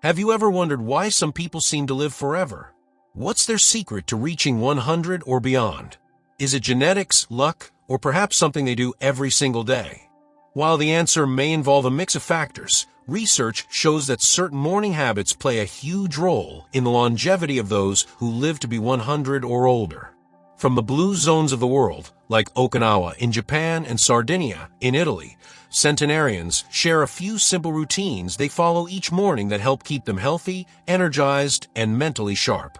Have you ever wondered why some people seem to live forever? What's their secret to reaching 100 or beyond? Is it genetics, luck, or perhaps something they do every single day? While the answer may involve a mix of factors, research shows that certain morning habits play a huge role in the longevity of those who live to be 100 or older. From the blue zones of the world, like Okinawa in Japan and Sardinia in Italy, centenarians share a few simple routines they follow each morning that help keep them healthy, energized, and mentally sharp.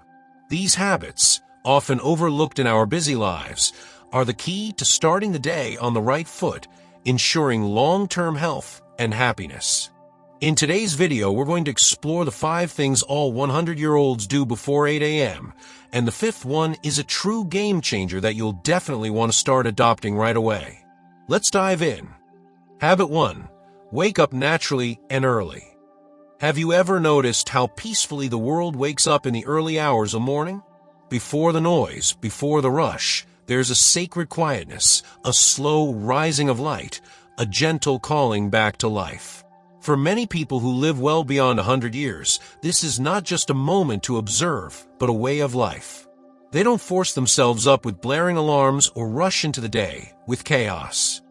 These habits, often overlooked in our busy lives, are the key to starting the day on the right foot, ensuring long-term health and happiness. In today's video, we're going to explore the 5 things all 100-year-olds do before 8 a.m., and the 5th one is a true game changer that you'll definitely want to start adopting right away. Let's dive in. Habit 1. Wake up naturally and early. Have you ever noticed how peacefully the world wakes up in the early hours of morning? Before the noise, before the rush, there's a sacred quietness, a slow rising of light, a gentle calling back to life. For many people who live well beyond 100 years, this is not just a moment to observe, but a way of life. They don't force themselves up with blaring alarms or rush into the day with chaos.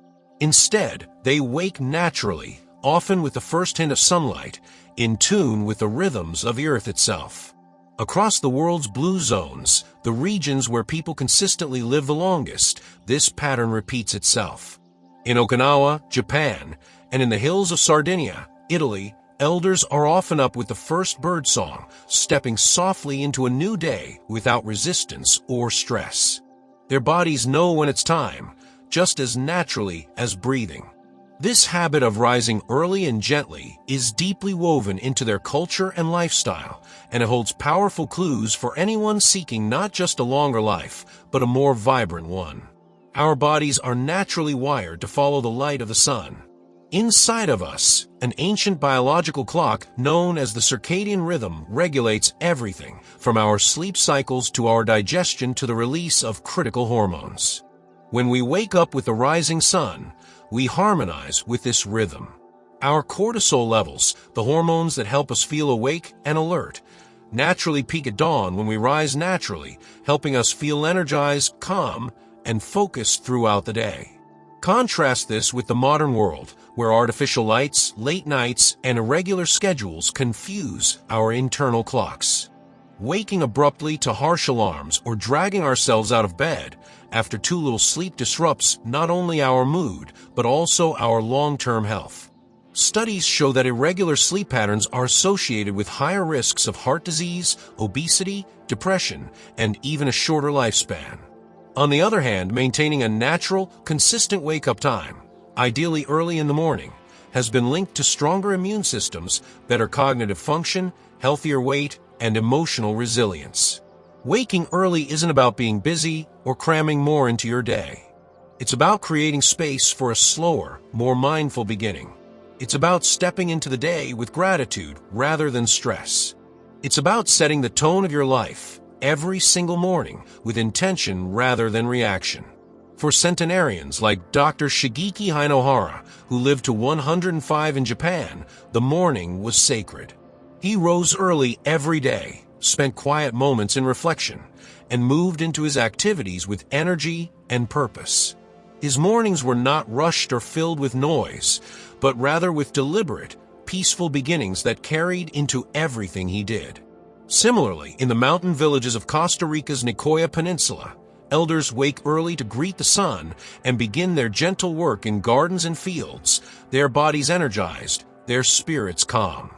Instead, they wake naturally, often with the first hint of sunlight, in tune with the rhythms of the earth itself. Across the world's blue zones, the regions where people consistently live the longest, this pattern repeats itself. In Okinawa, Japan, and in the hills of Sardinia, Italy, elders are often up with the first bird song, stepping softly into a new day without resistance or stress. Their bodies know when it's time, just as naturally as breathing. This habit of rising early and gently is deeply woven into their culture and lifestyle, and it holds powerful clues for anyone seeking not just a longer life, but a more vibrant one. Our bodies are naturally wired to follow the light of the sun. Inside of us, an ancient biological clock known as the circadian rhythm regulates everything, from our sleep cycles to our digestion to the release of critical hormones. When we wake up with the rising sun, we harmonize with this rhythm. Our cortisol levels, the hormones that help us feel awake and alert, naturally peak at dawn when we rise naturally, helping us feel energized, calm, and focused throughout the day. Contrast this with the modern world, where artificial lights, late nights, and irregular schedules confuse our internal clocks. Waking abruptly to harsh alarms or dragging ourselves out of bed after too little sleep disrupts not only our mood, but also our long-term health. Studies show that irregular sleep patterns are associated with higher risks of heart disease, obesity, depression, and even a shorter lifespan. On the other hand, maintaining a natural, consistent wake-up time, ideally early in the morning, has been linked to stronger immune systems, better cognitive function, healthier weight, and emotional resilience. Waking early isn't about being busy or cramming more into your day. It's about creating space for a slower, more mindful beginning. It's about stepping into the day with gratitude rather than stress. It's about setting the tone of your life every single morning with intention rather than reaction. For centenarians like Dr. Shigeki Hinohara, who lived to 105 in Japan, the morning was sacred. He rose early every day, spent quiet moments in reflection, and moved into his activities with energy and purpose. His mornings were not rushed or filled with noise, but rather with deliberate, peaceful beginnings that carried into everything he did. Similarly, in the mountain villages of Costa Rica's Nicoya Peninsula, elders wake early to greet the sun and begin their gentle work in gardens and fields, their bodies energized, their spirits calm.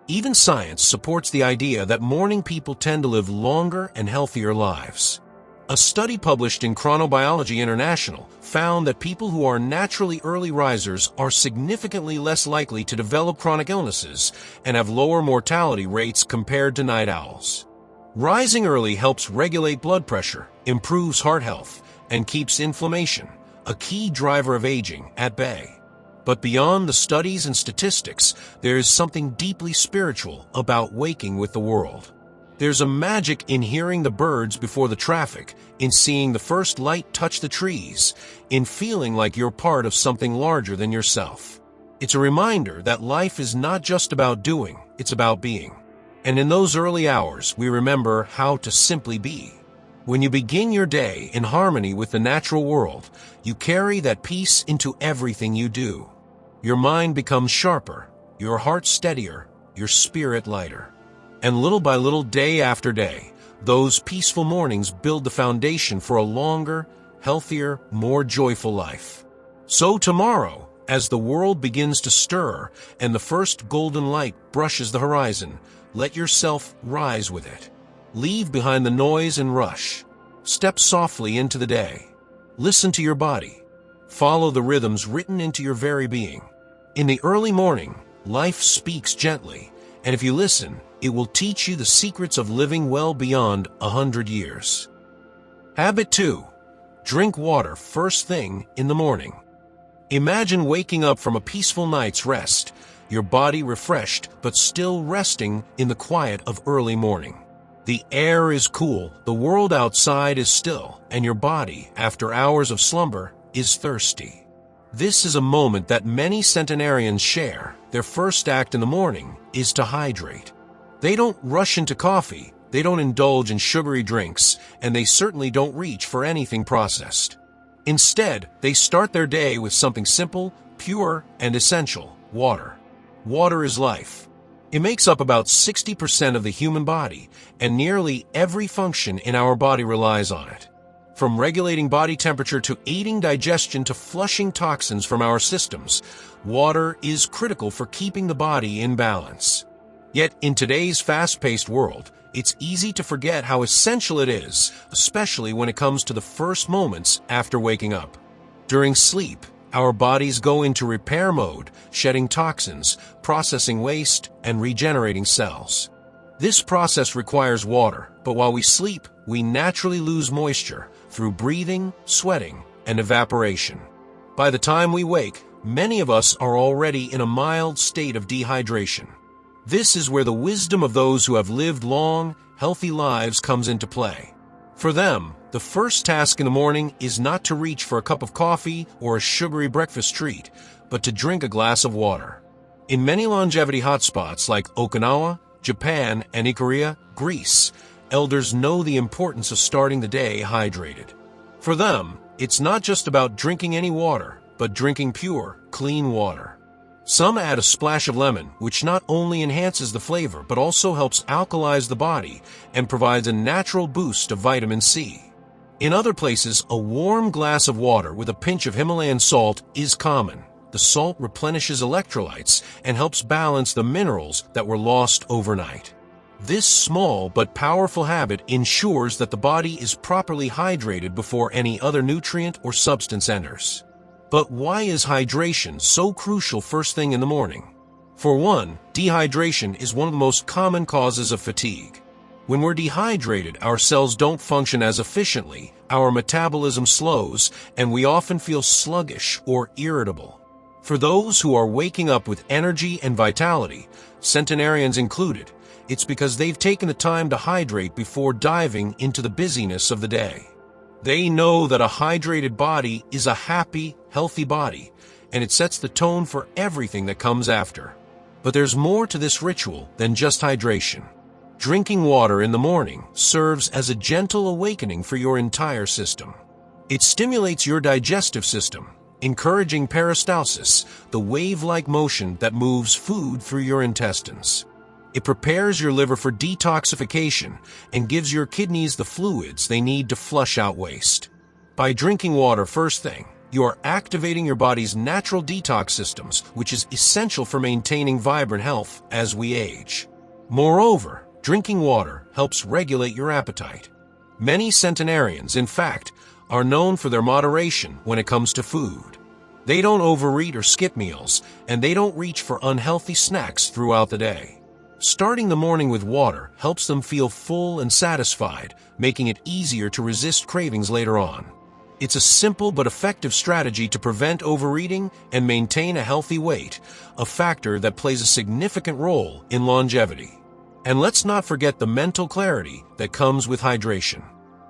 Even science supports the idea that morning people tend to live longer and healthier lives. A study published in Chronobiology International found that people who are naturally early risers are significantly less likely to develop chronic illnesses and have lower mortality rates compared to night owls. Rising early helps regulate blood pressure, improves heart health, and keeps inflammation, a key driver of aging, at bay. But beyond the studies and statistics, there is something deeply spiritual about waking with the world. There's a magic in hearing the birds before the traffic, in seeing the first light touch the trees, in feeling like you're part of something larger than yourself. It's a reminder that life is not just about doing, it's about being. And in those early hours, we remember how to simply be. When you begin your day in harmony with the natural world, you carry that peace into everything you do. Your mind becomes sharper, your heart steadier, your spirit lighter. And little by little, day after day, those peaceful mornings build the foundation for a longer, healthier, more joyful life. So tomorrow, as the world begins to stir and the first golden light brushes the horizon, let yourself rise with it. Leave behind the noise and rush. Step softly into the day. Listen to your body. Follow the rhythms written into your very being. In the early morning, life speaks gently, and if you listen, it will teach you the secrets of living well beyond 100 years. Habit 2. Drink water first thing in the morning. Imagine waking up from a peaceful night's rest, your body refreshed but still resting in the quiet of early morning. The air is cool, the world outside is still, and your body, after hours of slumber, is thirsty. This is a moment that many centenarians share. Their first act in the morning is to hydrate. They don't rush into coffee, they don't indulge in sugary drinks, and they certainly don't reach for anything processed. Instead, they start their day with something simple, pure, and essential: water. Water is life. It makes up about 60% of the human body, and nearly every function in our body relies on it. From regulating body temperature to aiding digestion to flushing toxins from our systems, water is critical for keeping the body in balance. Yet, in today's fast-paced world, it's easy to forget how essential it is, especially when it comes to the first moments after waking up. During sleep, our bodies go into repair mode, shedding toxins, processing waste, and regenerating cells. This process requires water, but while we sleep, we naturally lose moisture through breathing, sweating, and evaporation. By the time we wake, many of us are already in a mild state of dehydration. This is where the wisdom of those who have lived long, healthy lives comes into play. For them, the first task in the morning is not to reach for a cup of coffee or a sugary breakfast treat, but to drink a glass of water. In many longevity hotspots like Okinawa, Japan, and Ikaria, Greece, elders know the importance of starting the day hydrated. For them, it's not just about drinking any water, but drinking pure, clean water. Some add a splash of lemon, which not only enhances the flavor, but also helps alkalize the body and provides a natural boost of vitamin C. In other places, a warm glass of water with a pinch of Himalayan salt is common. The salt replenishes electrolytes and helps balance the minerals that were lost overnight. This small but powerful habit ensures that the body is properly hydrated before any other nutrient or substance enters. But why is hydration so crucial first thing in the morning? For one, dehydration is one of the most common causes of fatigue. When we're dehydrated, our cells don't function as efficiently, our metabolism slows, and we often feel sluggish or irritable. For those who are waking up with energy and vitality, centenarians included, it's because they've taken the time to hydrate before diving into the busyness of the day. They know that a hydrated body is a happy, healthy body, and it sets the tone for everything that comes after. But there's more to this ritual than just hydration. Drinking water in the morning serves as a gentle awakening for your entire system. It stimulates your digestive system, encouraging peristalsis, the wave-like motion that moves food through your intestines. It prepares your liver for detoxification and gives your kidneys the fluids they need to flush out waste. By drinking water first thing, you are activating your body's natural detox systems, which is essential for maintaining vibrant health as we age. Moreover, drinking water helps regulate your appetite. Many centenarians, in fact, are known for their moderation when it comes to food. They don't overeat or skip meals, and they don't reach for unhealthy snacks throughout the day. Starting the morning with water helps them feel full and satisfied, making it easier to resist cravings later on. It's a simple but effective strategy to prevent overeating and maintain a healthy weight, a factor that plays a significant role in longevity. And let's not forget the mental clarity that comes with hydration.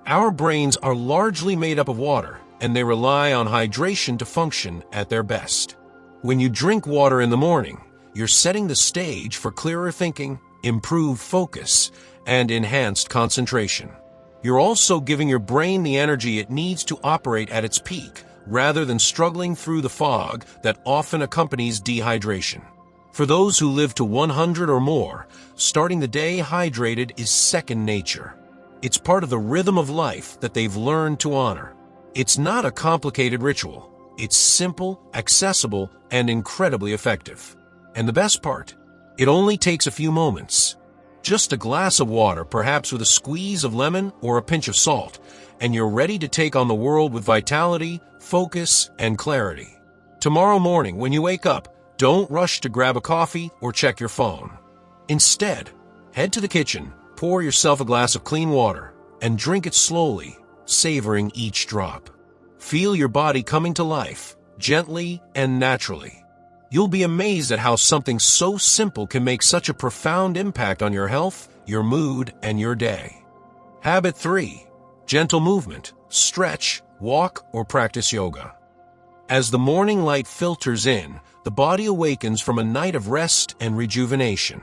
Our brains are largely made up of water, and they rely on hydration to function at their best. When you drink water in the morning, you're setting the stage for clearer thinking, improved focus, and enhanced concentration. You're also giving your brain the energy it needs to operate at its peak, rather than struggling through the fog that often accompanies dehydration. For those who live to 100 or more, starting the day hydrated is second nature. It's part of the rhythm of life that they've learned to honor. It's not a complicated ritual. It's simple, accessible, and incredibly effective. And the best part, it only takes a few moments. Just a glass of water, perhaps with a squeeze of lemon or a pinch of salt, and you're ready to take on the world with vitality, focus, and clarity. Tomorrow morning, when you wake up, don't rush to grab a coffee or check your phone. Instead, head to the kitchen, pour yourself a glass of clean water, and drink it slowly, savoring each drop. Feel your body coming to life, gently and naturally. You'll be amazed at how something so simple can make such a profound impact on your health, your mood, and your day. Habit 3. Gentle movement. Stretch, walk, or practice yoga. As the morning light filters in, the body awakens from a night of rest and rejuvenation.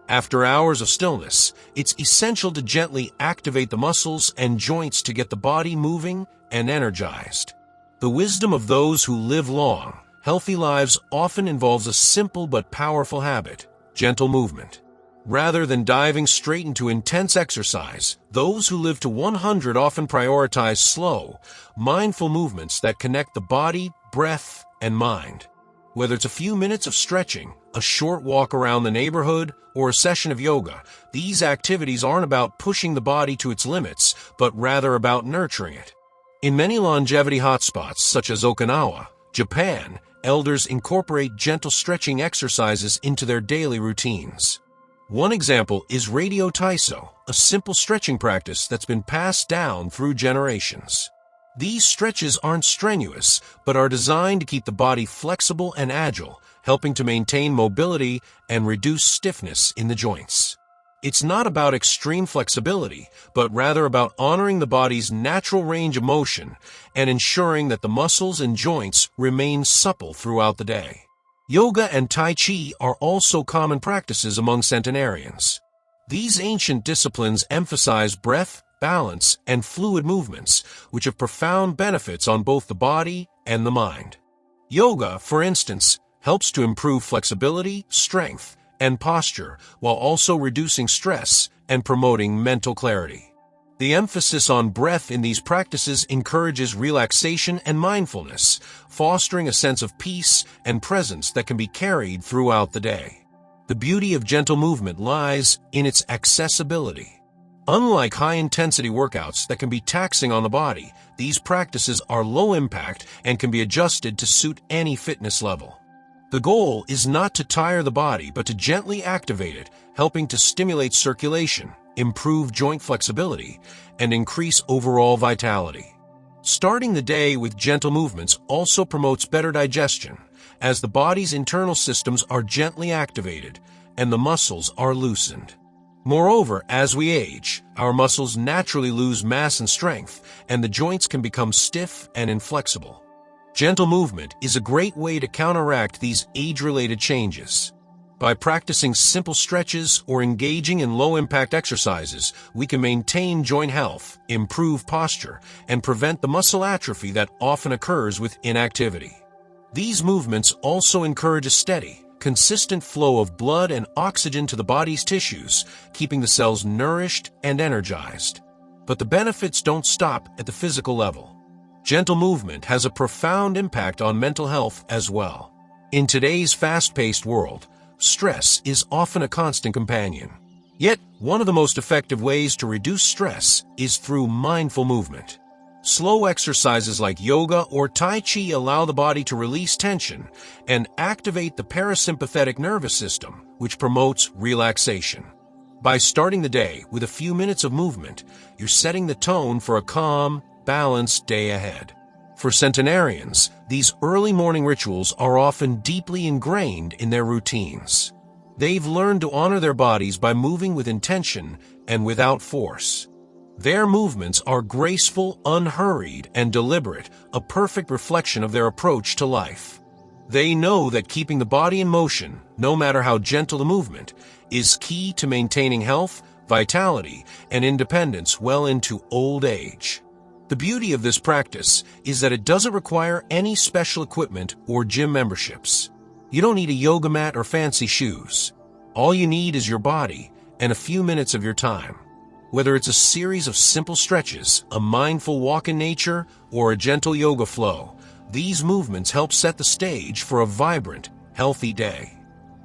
After hours of stillness, it's essential to gently activate the muscles and joints to get the body moving and energized. The wisdom of those who live long, healthy lives often involves a simple but powerful habit: gentle movement. Rather than diving straight into intense exercise, those who live to 100 often prioritize slow, mindful movements that connect the body, breath, and mind. Whether it's a few minutes of stretching, a short walk around the neighborhood, or a session of yoga, these activities aren't about pushing the body to its limits, but rather about nurturing it. In many longevity hotspots, such as Okinawa, Japan, elders incorporate gentle stretching exercises into their daily routines. One example is Radio Taiso, a simple stretching practice that's been passed down through generations. These stretches aren't strenuous, but are designed to keep the body flexible and agile, helping to maintain mobility and reduce stiffness in the joints. It's not about extreme flexibility, but rather about honoring the body's natural range of motion and ensuring that the muscles and joints remain supple throughout the day. Yoga and Tai Chi are also common practices among centenarians. These ancient disciplines emphasize breath, balance, and fluid movements, which have profound benefits on both the body and the mind. Yoga, for instance, helps to improve flexibility, strength, and posture, while also reducing stress and promoting mental clarity. The emphasis on breath in these practices encourages relaxation and mindfulness, fostering a sense of peace and presence that can be carried throughout the day. The beauty of gentle movement lies in its accessibility. Unlike high-intensity workouts that can be taxing on the body, these practices are low-impact and can be adjusted to suit any fitness level. The goal is not to tire the body, but to gently activate it, helping to stimulate circulation, improve joint flexibility, and increase overall vitality. Starting the day with gentle movements also promotes better digestion, as the body's internal systems are gently activated and the muscles are loosened. Moreover, as we age, our muscles naturally lose mass and strength, and the joints can become stiff and inflexible. Gentle movement is a great way to counteract these age-related changes. By practicing simple stretches or engaging in low-impact exercises, we can maintain joint health, improve posture, and prevent the muscle atrophy that often occurs with inactivity. These movements also encourage a steady, consistent flow of blood and oxygen to the body's tissues, keeping the cells nourished and energized. But the benefits don't stop at the physical level. Gentle movement has a profound impact on mental health as well. In today's fast-paced world, stress is often a constant companion. Yet, one of the most effective ways to reduce stress is through mindful movement. Slow exercises like yoga or Tai Chi allow the body to release tension and activate the parasympathetic nervous system, which promotes relaxation. By starting the day with a few minutes of movement, you're setting the tone for a calm, balanced day ahead. For centenarians, these early morning rituals are often deeply ingrained in their routines. They've learned to honor their bodies by moving with intention and without force. Their movements are graceful, unhurried, and deliberate, a perfect reflection of their approach to life. They know that keeping the body in motion, no matter how gentle the movement, is key to maintaining health, vitality, and independence well into old age. The beauty of this practice is that it doesn't require any special equipment or gym memberships. You don't need a yoga mat or fancy shoes. All you need is your body and a few minutes of your time. Whether it's a series of simple stretches, a mindful walk in nature, or a gentle yoga flow, these movements help set the stage for a vibrant, healthy day.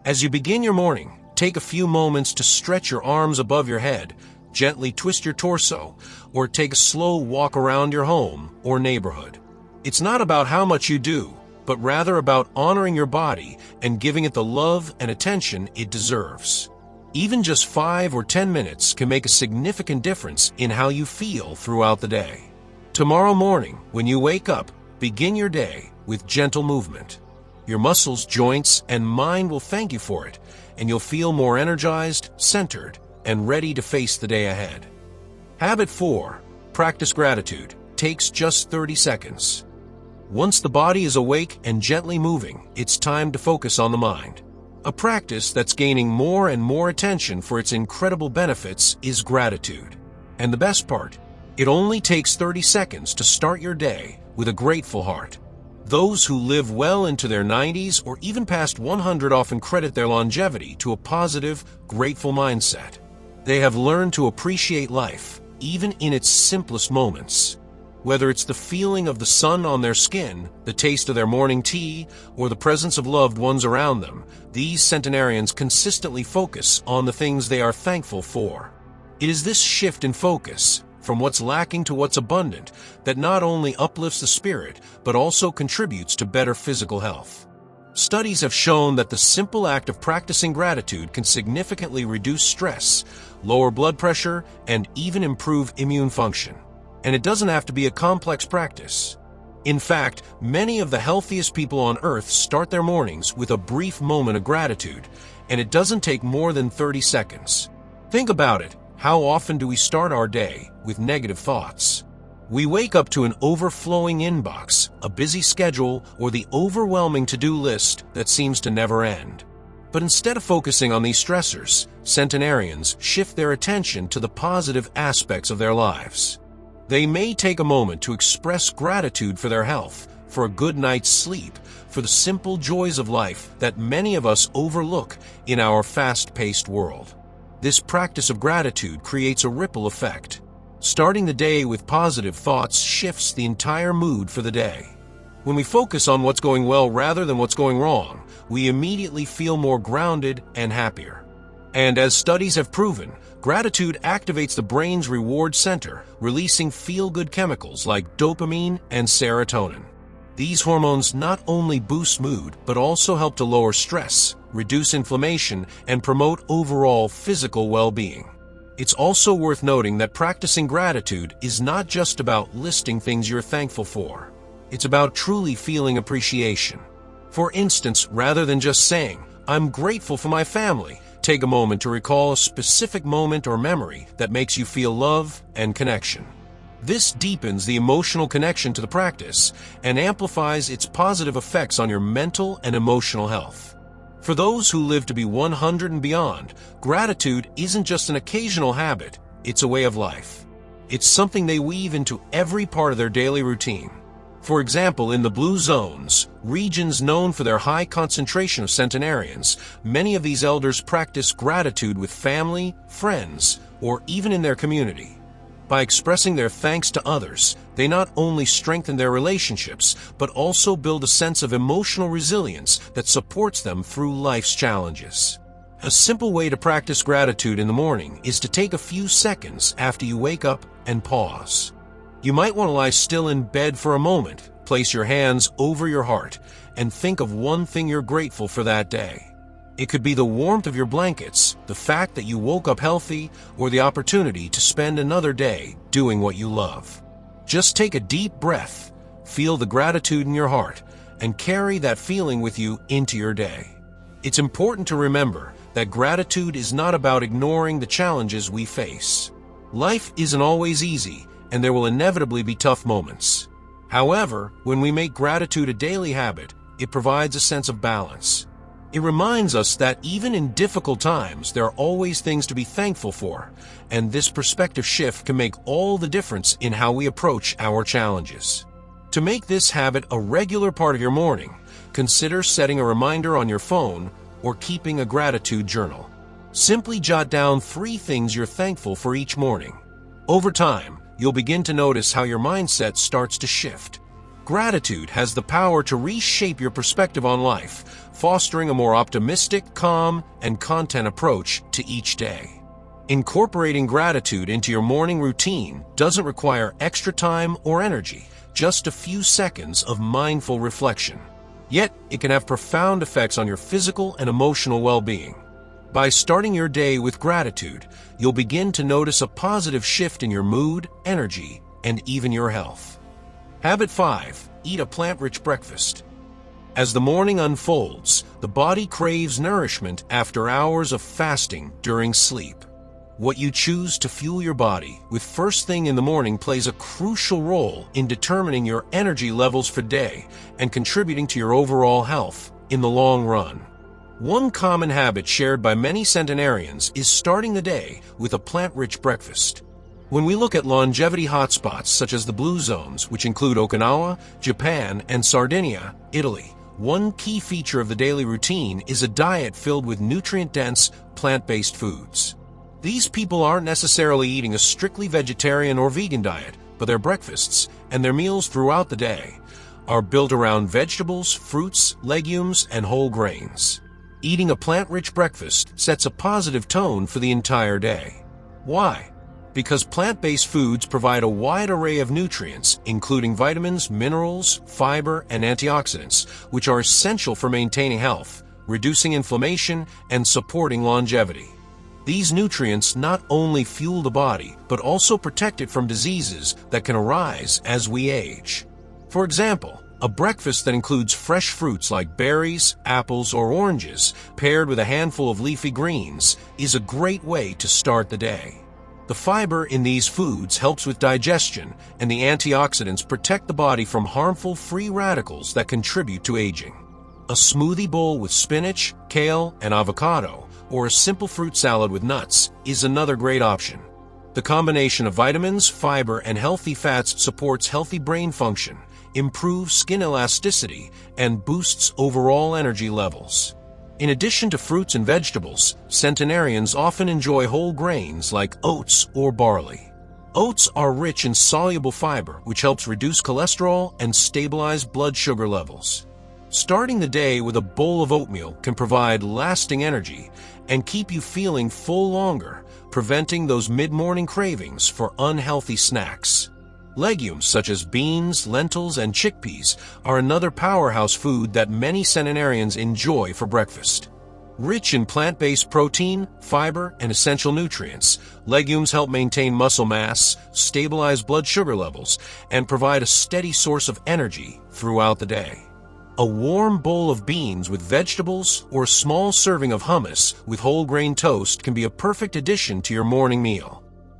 As you begin your morning, take a few moments to stretch your arms above your head, gently twist your torso, or take a slow walk around your home or neighborhood. It's not about how much you do, but rather about honoring your body and giving it the love and attention it deserves. Even just 5 or 10 minutes can make a significant difference in how you feel throughout the day. Tomorrow morning, when you wake up, begin your day with gentle movement. Your muscles, joints, and mind will thank you for it, and you'll feel more energized, centered, and ready to face the day ahead. Habit 4. Practice gratitude. Takes just 30 seconds. Once the body is awake and gently moving, it's time to focus on the mind. A practice that's gaining more and more attention for its incredible benefits is gratitude. And the best part, it only takes 30 seconds to start your day with a grateful heart. Those who live well into their 90s or even past 100 often credit their longevity to a positive, grateful mindset. They have learned to appreciate life, even in its simplest moments. Whether it's the feeling of the sun on their skin, the taste of their morning tea, or the presence of loved ones around them, these centenarians consistently focus on the things they are thankful for. It is this shift in focus, from what's lacking to what's abundant, that not only uplifts the spirit, but also contributes to better physical health. Studies have shown that the simple act of practicing gratitude can significantly reduce stress, lower blood pressure, and even improve immune function. And it doesn't have to be a complex practice. In fact, many of the healthiest people on earth start their mornings with a brief moment of gratitude, and it doesn't take more than 30 seconds. Think about it. How often do we start our day with negative thoughts? We wake up to an overflowing inbox, a busy schedule, or the overwhelming to-do list that seems to never end. But instead of focusing on these stressors, centenarians shift their attention to the positive aspects of their lives. They may take a moment to express gratitude for their health, for a good night's sleep, for the simple joys of life that many of us overlook in our fast-paced world. This practice of gratitude creates a ripple effect. Starting the day with positive thoughts shifts the entire mood for the day. When we focus on what's going well rather than what's going wrong, we immediately feel more grounded and happier. And as studies have proven, gratitude activates the brain's reward center, releasing feel-good chemicals like dopamine and serotonin. These hormones not only boost mood, but also help to lower stress, reduce inflammation, and promote overall physical well-being. It's also worth noting that practicing gratitude is not just about listing things you're thankful for. It's about truly feeling appreciation. For instance, rather than just saying, "I'm grateful for my family," take a moment to recall a specific moment or memory that makes you feel love and connection. This deepens the emotional connection to the practice and amplifies its positive effects on your mental and emotional health. For those who live to be 100 and beyond, gratitude isn't just an occasional habit, it's a way of life. It's something they weave into every part of their daily routine. For example, in the blue zones, regions known for their high concentration of centenarians, many of these elders practice gratitude with family, friends, or even in their community. By expressing their thanks to others, they not only strengthen their relationships, but also build a sense of emotional resilience that supports them through life's challenges. A simple way to practice gratitude in the morning is to take a few seconds after you wake up and pause. You might want to lie still in bed for a moment, place your hands over your heart, and think of one thing you're grateful for that day. It could be the warmth of your blankets, the fact that you woke up healthy, or the opportunity to spend another day doing what you love. Just take a deep breath, feel the gratitude in your heart, and carry that feeling with you into your day. It's important to remember that gratitude is not about ignoring the challenges we face. Life isn't always easy, and there will inevitably be tough moments. However, when we make gratitude a daily habit, it provides a sense of balance. It reminds us that even in difficult times, there are always things to be thankful for, and this perspective shift can make all the difference in how we approach our challenges. To make this habit a regular part of your morning, consider setting a reminder on your phone or keeping a gratitude journal. Simply jot down 3 things you're thankful for each morning. Over time, you'll begin to notice how your mindset starts to shift. Gratitude has the power to reshape your perspective on life, fostering a more optimistic, calm, and content approach to each day. Incorporating gratitude into your morning routine doesn't require extra time or energy, just a few seconds of mindful reflection. Yet, it can have profound effects on your physical and emotional well-being. By starting your day with gratitude, you'll begin to notice a positive shift in your mood, energy, and even your health. Habit 5. Eat a plant-rich breakfast. As the morning unfolds, the body craves nourishment after hours of fasting during sleep. What you choose to fuel your body with first thing in the morning plays a crucial role in determining your energy levels for the day and contributing to your overall health in the long run. One common habit shared by many centenarians is starting the day with a plant-rich breakfast. When we look at longevity hotspots such as the Blue Zones, which include Okinawa, Japan, and Sardinia, Italy, one key feature of the daily routine is a diet filled with nutrient-dense, plant-based foods. These people aren't necessarily eating a strictly vegetarian or vegan diet, but their breakfasts and their meals throughout the day are built around vegetables, fruits, legumes, and whole grains. Eating a plant-rich breakfast sets a positive tone for the entire day. Why? Because plant-based foods provide a wide array of nutrients, including vitamins, minerals, fiber, and antioxidants, which are essential for maintaining health, reducing inflammation, and supporting longevity. These nutrients not only fuel the body, but also protect it from diseases that can arise as we age. For example, a breakfast that includes fresh fruits like berries, apples, or oranges, paired with a handful of leafy greens, is a great way to start the day. The fiber in these foods helps with digestion, and the antioxidants protect the body from harmful free radicals that contribute to aging. A smoothie bowl with spinach, kale, and avocado, or a simple fruit salad with nuts, is another great option. The combination of vitamins, fiber, and healthy fats supports healthy brain function, improves skin elasticity, and boosts overall energy levels. In addition to fruits and vegetables, centenarians often enjoy whole grains like oats or barley. Oats are rich in soluble fiber, which helps reduce cholesterol and stabilize blood sugar levels. Starting the day with a bowl of oatmeal can provide lasting energy and keep you feeling full longer, preventing those mid-morning cravings for unhealthy snacks. Legumes such as beans, lentils, and chickpeas are another powerhouse food that many centenarians enjoy for breakfast. Rich in plant-based protein, fiber, and essential nutrients, legumes help maintain muscle mass, stabilize blood sugar levels, and provide a steady source of energy throughout the day. A warm bowl of beans with vegetables or a small serving of hummus with whole grain toast can be a perfect addition to your morning meal.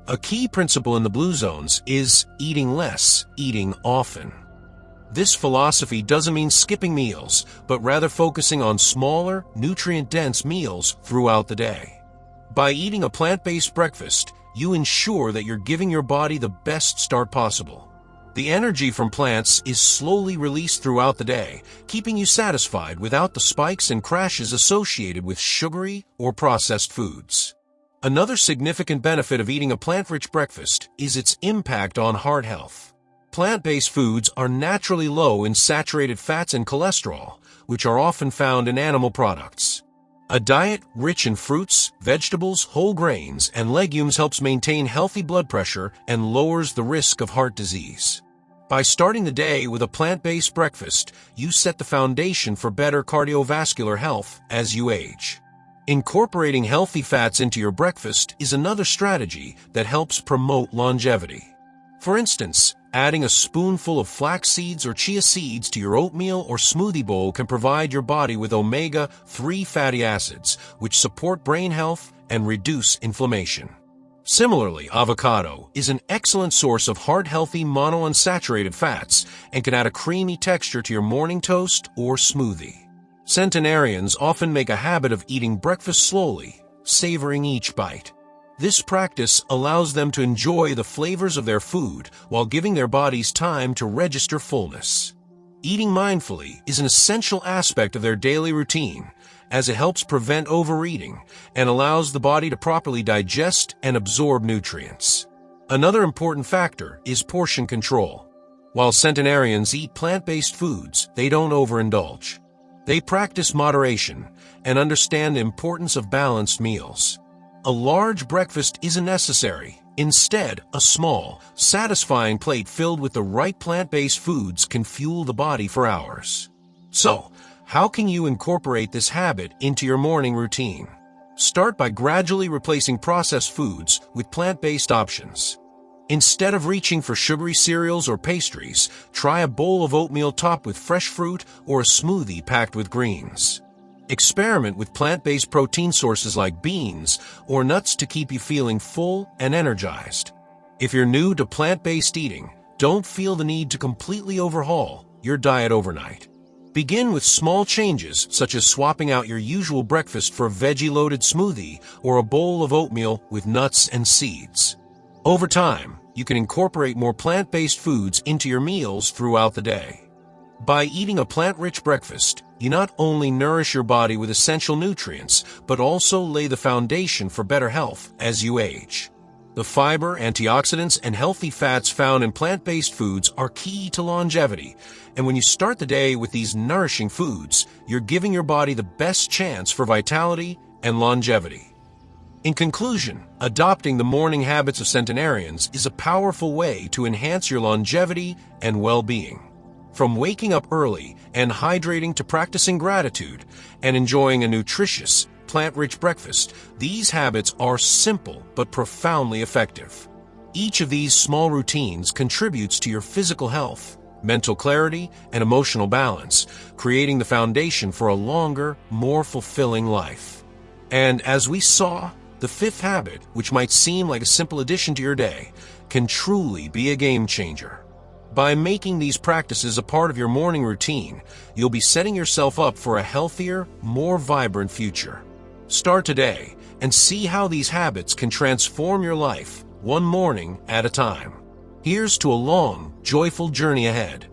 A key principle in the Blue Zones is eating less, eating often. This philosophy doesn't mean skipping meals, but rather focusing on smaller, nutrient-dense meals throughout the day. By eating a plant-based breakfast, you ensure that you're giving your body the best start possible. The energy from plants is slowly released throughout the day, keeping you satisfied without the spikes and crashes associated with sugary or processed foods. Another significant benefit of eating a plant-rich breakfast is its impact on heart health. Plant-based foods are naturally low in saturated fats and cholesterol, which are often found in animal products. A diet rich in fruits, vegetables, whole grains, and legumes helps maintain healthy blood pressure and lowers the risk of heart disease. By starting the day with a plant-based breakfast, you set the foundation for better cardiovascular health as you age. Incorporating healthy fats into your breakfast is another strategy that helps promote longevity. For instance, adding a spoonful of flax seeds or chia seeds to your oatmeal or smoothie bowl can provide your body with omega-3 fatty acids, which support brain health and reduce inflammation. Similarly, avocado is an excellent source of heart-healthy monounsaturated fats and can add a creamy texture to your morning toast or smoothie. Centenarians often make a habit of eating breakfast slowly, savoring each bite. This practice allows them to enjoy the flavors of their food while giving their bodies time to register fullness. Eating mindfully is an essential aspect of their daily routine, as it helps prevent overeating and allows the body to properly digest and absorb nutrients. Another important factor is portion control. While centenarians eat plant-based foods, they don't overindulge. They practice moderation and understand the importance of balanced meals. A large breakfast isn't necessary. Instead, a small, satisfying plate filled with the right plant-based foods can fuel the body for hours. So, how can you incorporate this habit into your morning routine? Start by gradually replacing processed foods with plant-based options. Instead of reaching for sugary cereals or pastries, try a bowl of oatmeal topped with fresh fruit or a smoothie packed with greens. Experiment with plant-based protein sources like beans or nuts to keep you feeling full and energized. If you're new to plant-based eating, don't feel the need to completely overhaul your diet overnight. Begin with small changes, such as swapping out your usual breakfast for a veggie-loaded smoothie or a bowl of oatmeal with nuts and seeds. Over time, you can incorporate more plant-based foods into your meals throughout the day. By eating a plant-rich breakfast, you not only nourish your body with essential nutrients, but also lay the foundation for better health as you age. The fiber, antioxidants, and healthy fats found in plant-based foods are key to longevity, and when you start the day with these nourishing foods, you're giving your body the best chance for vitality and longevity. In conclusion, adopting the morning habits of centenarians is a powerful way to enhance your longevity and well-being. From waking up early and hydrating to practicing gratitude and enjoying a nutritious, plant-rich breakfast, these habits are simple but profoundly effective. Each of these small routines contributes to your physical health, mental clarity, and emotional balance, creating the foundation for a longer, more fulfilling life. And as we saw, the fifth habit, which might seem like a simple addition to your day, can truly be a game changer. By making these practices a part of your morning routine, you'll be setting yourself up for a healthier, more vibrant future. Start today and see how these habits can transform your life, one morning at a time. Here's to a long, joyful journey ahead.